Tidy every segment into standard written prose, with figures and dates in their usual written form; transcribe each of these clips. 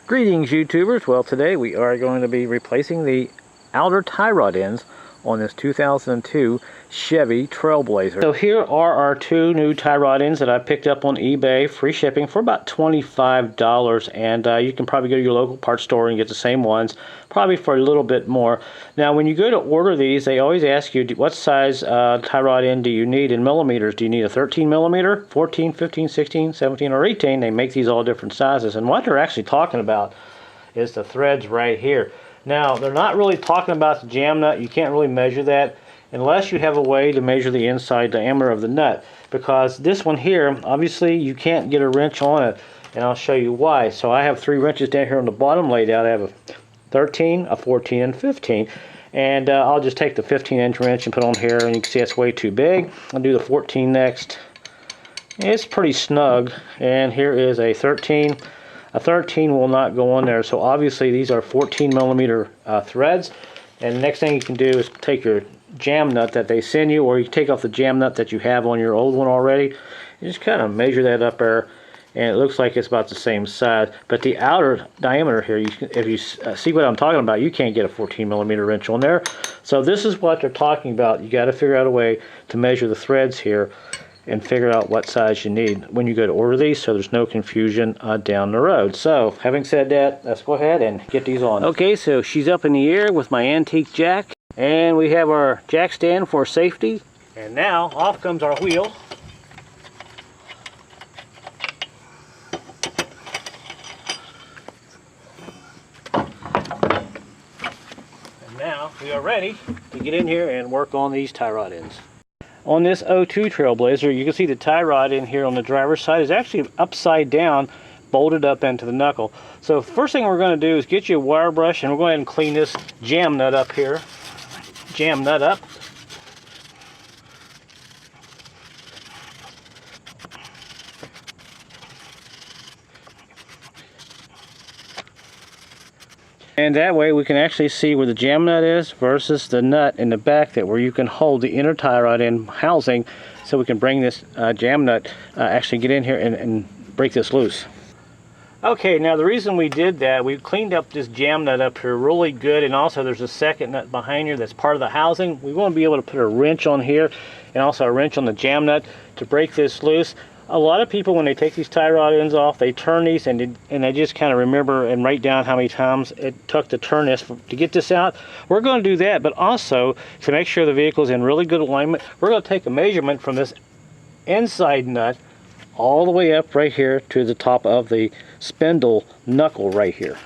Greetings YouTubers. Well, today we are going to be replacing the outer tie rod ends on this 2002 Chevy Trailblazer. So here are our two new tie rod ends that I picked up on eBay, free shipping for about $25, and you can probably go to your local parts store and get the same ones, probably for a little bit more. Now when you go to order these, they always ask you what size tie rod end do you need in millimeters. Do you need a 13 millimeter, 14, 15, 16, 17, or 18? They make these all different sizes, and what they're actually talking about is the threads right here. Now, they're not really talking about the jam nut. You can't really measure that unless you have a way to measure the inside diameter of the nut. Because this one here, obviously, you can't get a wrench on it. And I'll show you why. So I have 3 wrenches down here on the bottom laid out. I have a 13, a 14, and 15. And I'll just take the 15-inch wrench and put on here. And you can see it's way too big. I'll do the 14 next. It's pretty snug. And here is a 13. A 13 will not go on there, so obviously these are 14 millimeter threads. And the next thing you can do is take your jam nut that they send you, or you take off the jam nut that you have on your old one already, and just kind of measure that up there, and it looks like it's about the same size. But the outer diameter here, if you see what I'm talking about, you can't get a 14 millimeter wrench on there. So this is what they're talking about. You got to figure out a way to measure the threads here and figure out what size you need when you go to order these, so there's no confusion down the road. So having said that, let's go ahead and get these on. Okay, so she's up in the air with my antique jack, and we have our jack stand for safety, and now off comes our wheel. And now we are ready to get in here and work on these tie rod ends. On this 02 Trailblazer, you can see the tie rod in here on the driver's side is actually upside down, bolted up into the knuckle. So first thing we're going to do is get you a wire brush, and we're going to go ahead and clean this jam nut up here. Jam nut up. And that way we can actually see where the jam nut is versus the nut in the back, that where you can hold the inner tie rod end housing, so we can bring this jam nut, actually get in here and break this loose. Okay, now the reason we did that, we cleaned up this jam nut up here really good, and also there's a second nut behind here that's part of the housing. We want to be able to put a wrench on here and also a wrench on the jam nut to break this loose. A lot of people, when they take these tie rod ends off, they turn these and they just kind of remember and write down how many times it took to turn this to get this out. We're going to do that, but also to make sure the vehicle's in really good alignment, we're going to take a measurement from this inside nut all the way up right here to the top of the spindle knuckle right here.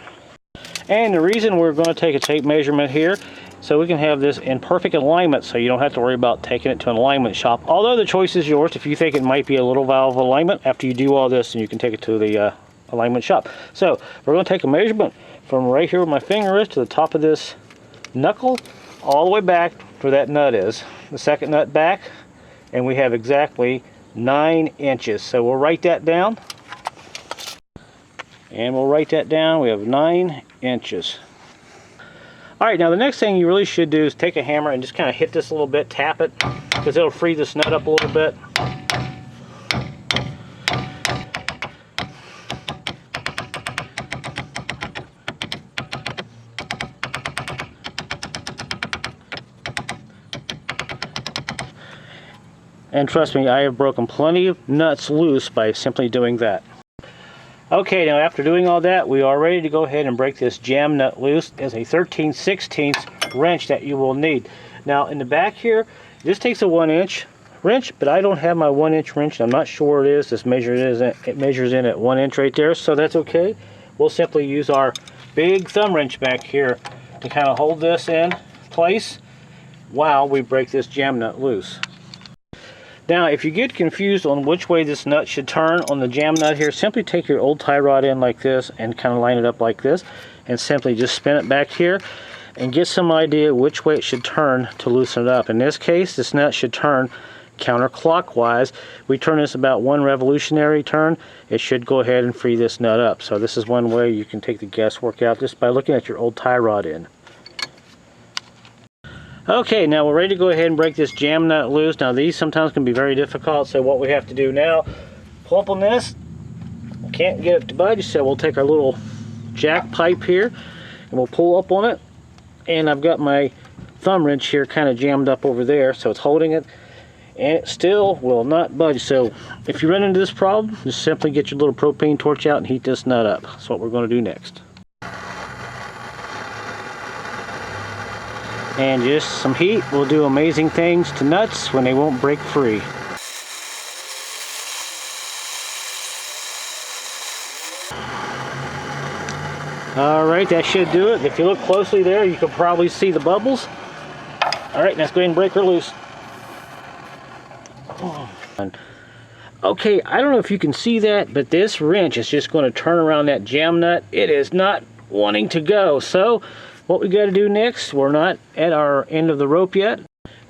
And the reason we're going to take a tape measurement here, so we can have this in perfect alignment, so you don't have to worry about taking it to an alignment shop. Although the choice is yours. If you think it might be a little valve alignment, after you do all this, and you can take it to the alignment shop. So we're going to take a measurement from right here where my finger is to the top of this knuckle, all the way back where that nut is. The second nut back, and we have exactly 9 inches. So we'll write that down. And we'll write that down. We have 9 inches. Alright, now the next thing you really should do is take a hammer and just kind of hit this a little bit, tap it, because it'll free this nut up a little bit. And trust me, I have broken plenty of nuts loose by simply doing that. Okay, now after doing all that, we are ready to go ahead and break this jam nut loose. As a 13/16 wrench that you will need. Now in the back here, this takes a 1-inch wrench, but I don't have my 1-inch wrench. I'm not sure it is. It measures in at 1 inch right there, so that's okay. We'll simply use our big thumb wrench back here to kind of hold this in place while we break this jam nut loose. Now, if you get confused on which way this nut should turn on the jam nut here, simply take your old tie rod end like this and kind of line it up like this, and simply just spin it back here and get some idea which way it should turn to loosen it up. In this case, this nut should turn counterclockwise. We turn this about 1 revolutionary turn, it should go ahead and free this nut up. So this is one way you can take the guesswork out, just by looking at your old tie rod end. Okay, now we're ready to go ahead and break this jam nut loose. Now these sometimes can be very difficult, so what we have to do now, pull up on this, can't get it to budge, so we'll take our little jack pipe here, and we'll pull up on it. And I've got my thumb wrench here kind of jammed up over there, so it's holding it, and it still will not budge. So if you run into this problem, just simply get your little propane torch out and heat this nut up. That's what we're going to do next. And just some heat will do amazing things to nuts when they won't break free. Alright, that should do it. If you look closely there, you can probably see the bubbles. Alright, let's go ahead and break her loose. Okay, I don't know if you can see that, but this wrench is just going to turn around that jam nut. It is not wanting to go. So what we got to do next, we're not at our end of the rope yet.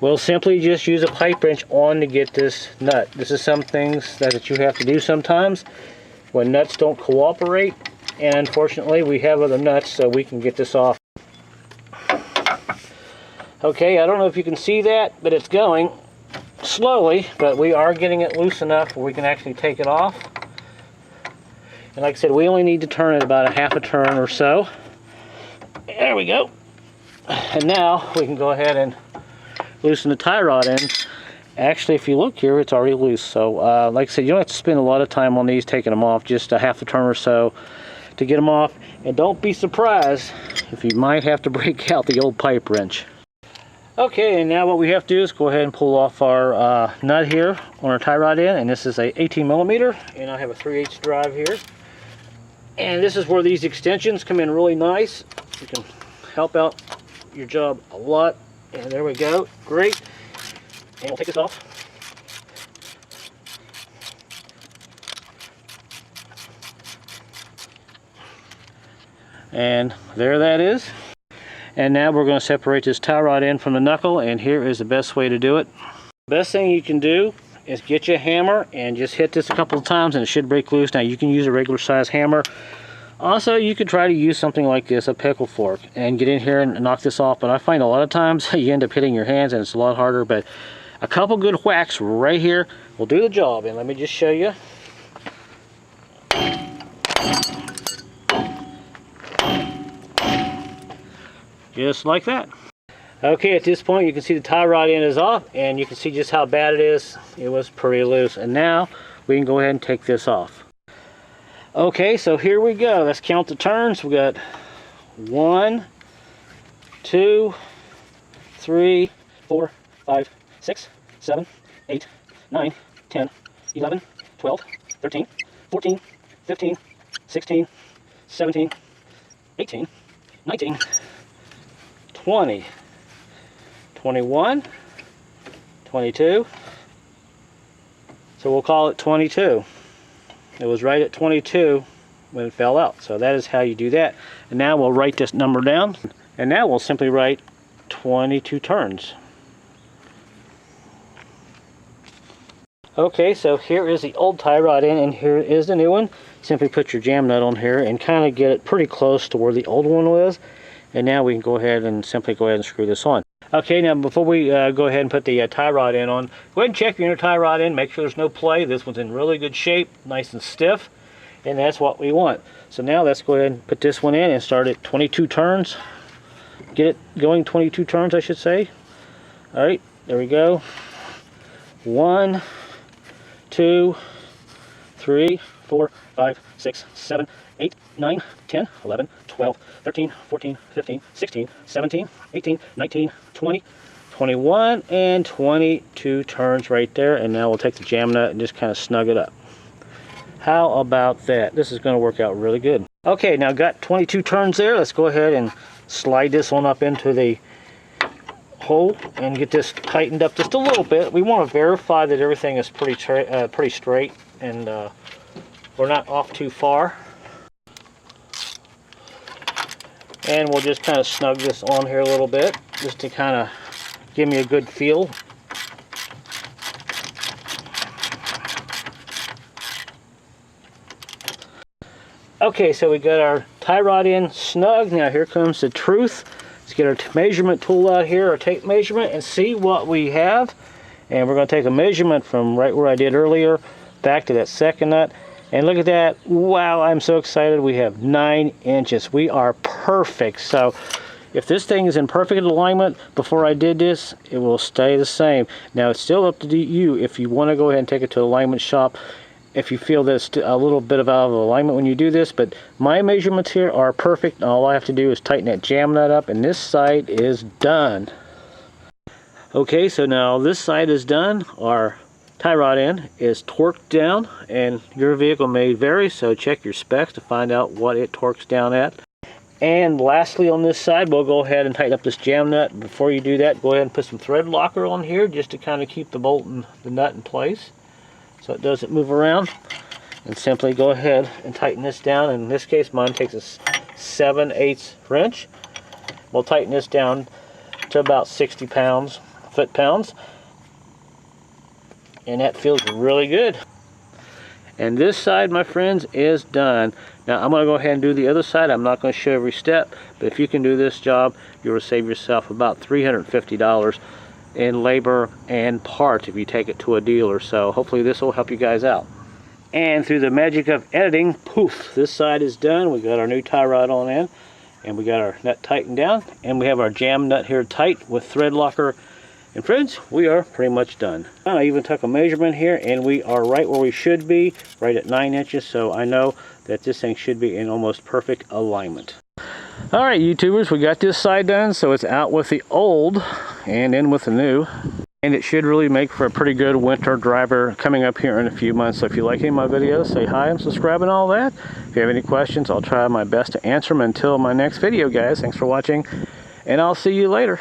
We'll simply just use a pipe wrench on to get this nut. This is some things that you have to do sometimes when nuts don't cooperate. And unfortunately, we have other nuts, so we can get this off. Okay, I don't know if you can see that, but it's going slowly, but we are getting it loose enough where we can actually take it off. And like I said, we only need to turn it about a half a turn or so. There we go. And now we can go ahead and loosen the tie rod end. Actually, if you look here, it's already loose. So like I said, you don't have to spend a lot of time on these taking them off, just a half a turn or so to get them off. And don't be surprised if you might have to break out the old pipe wrench. Okay, and now what we have to do is go ahead and pull off our nut here on our tie rod end, and this is a 18mm, and I have a 3/8 drive here. And this is where these extensions come in really nice. You can help out your job a lot. And there we go, great. And we'll take this off. And there that is. And now we're going to separate this tie rod end from the knuckle, and here is the best way to do it. The best thing you can do is get you a hammer and just hit this a couple of times and it should break loose. Now you can use a regular size hammer. Also, you could try to use something like this, a pickle fork, and get in here and knock this off, but I find a lot of times you end up hitting your hands and it's a lot harder, but a couple good whacks right here will do the job. And let me just show you. Just like that. Okay, at this point you can see the tie rod end is off, and you can see just how bad it is. It was pretty loose. And now we can go ahead and take this off. Okay, so here we go. Let's count the turns. We got 1, 2, 3, 4, 5, 6, 7, 8, 9, 10, 11, 12, 13, 14, 15, 16, 17, 18, 19, 20, 21, 22. So we'll call it 22. It was right at 22 when it fell out. So that is how you do that. And now we'll write this number down. And now we'll simply write 22 turns. Okay, so here is the old tie rod end, and here is the new one. Simply put your jam nut on here and kind of get it pretty close to where the old one was. And now we can go ahead and simply go ahead and screw this on. Okay, now before we go ahead and put the tie rod end on, go ahead and check your inner tie rod end. Make sure there's no play. This one's in really good shape, nice and stiff, and that's what we want. So now let's go ahead and put this one in and start at 22 turns. Get it going 22 turns, I should say. All right, there we go. 1, 2, 3, 4, 5, 6, 7, 8, 9, 10, 11, 12, 13, 14, 15, 16, 17, 18, 19, 20, 21, and 22 turns right there. And now we'll take the jam nut and just kind of snug it up. How about that? This is going to work out really good. Okay, now got 22 turns there. Let's go ahead and slide this one up into the hole and get this tightened up just a little bit. We want to verify that everything is pretty straight and we're not off too far. And we'll just kind of snug this on here a little bit just to kind of give me a good feel. Okay, so we got our tie rod in snug. Now here comes the truth. Let's get our measurement tool out here, our tape measurement, and see what we have. And we're going to take a measurement from right where I did earlier back to that second nut. And look at that. Wow, I'm so excited. We have 9 inches. We are perfect. So if this thing is in perfect alignment before I did this, it will stay the same. Now it's still up to you if you want to go ahead and take it to the alignment shop if you feel that it's a little bit of out of alignment when you do this, but my measurements here are perfect. All I have to do is tighten that jam nut up, and this side is done. Okay, so now this side is done. Our tie rod end is torqued down, and your vehicle may vary, so check your specs to find out what it torques down at. And lastly, on this side, we'll go ahead and tighten up this jam nut. Before you do that, go ahead and put some thread locker on here just to kind of keep the bolt and the nut in place so it doesn't move around. And simply go ahead and tighten this down. In this case, mine takes a 7/8 wrench. We'll tighten this down to about 60 foot-pounds. And that feels really good. And this side, my friends, is done. Now I'm going to go ahead and do the other side. I'm not going to show every step, but if you can do this job, you'll save yourself about $350 in labor and parts if you take it to a dealer. So hopefully this will help you guys out. And through the magic of editing, poof, this side is done. We got our new tie rod on in, and we got our nut tightened down, and we have our jam nut here tight with thread locker. And friends, we are pretty much done. I even took a measurement here, and we are right where we should be, right at 9 inches, so I know that this thing should be in almost perfect alignment. All right, YouTubers, we got this side done, so it's out with the old and in with the new. And it should really make for a pretty good winter driver coming up here in a few months. So if you like any of my videos, say hi and subscribe and all that. If you have any questions, I'll try my best to answer them until my next video, guys. Thanks for watching, and I'll see you later.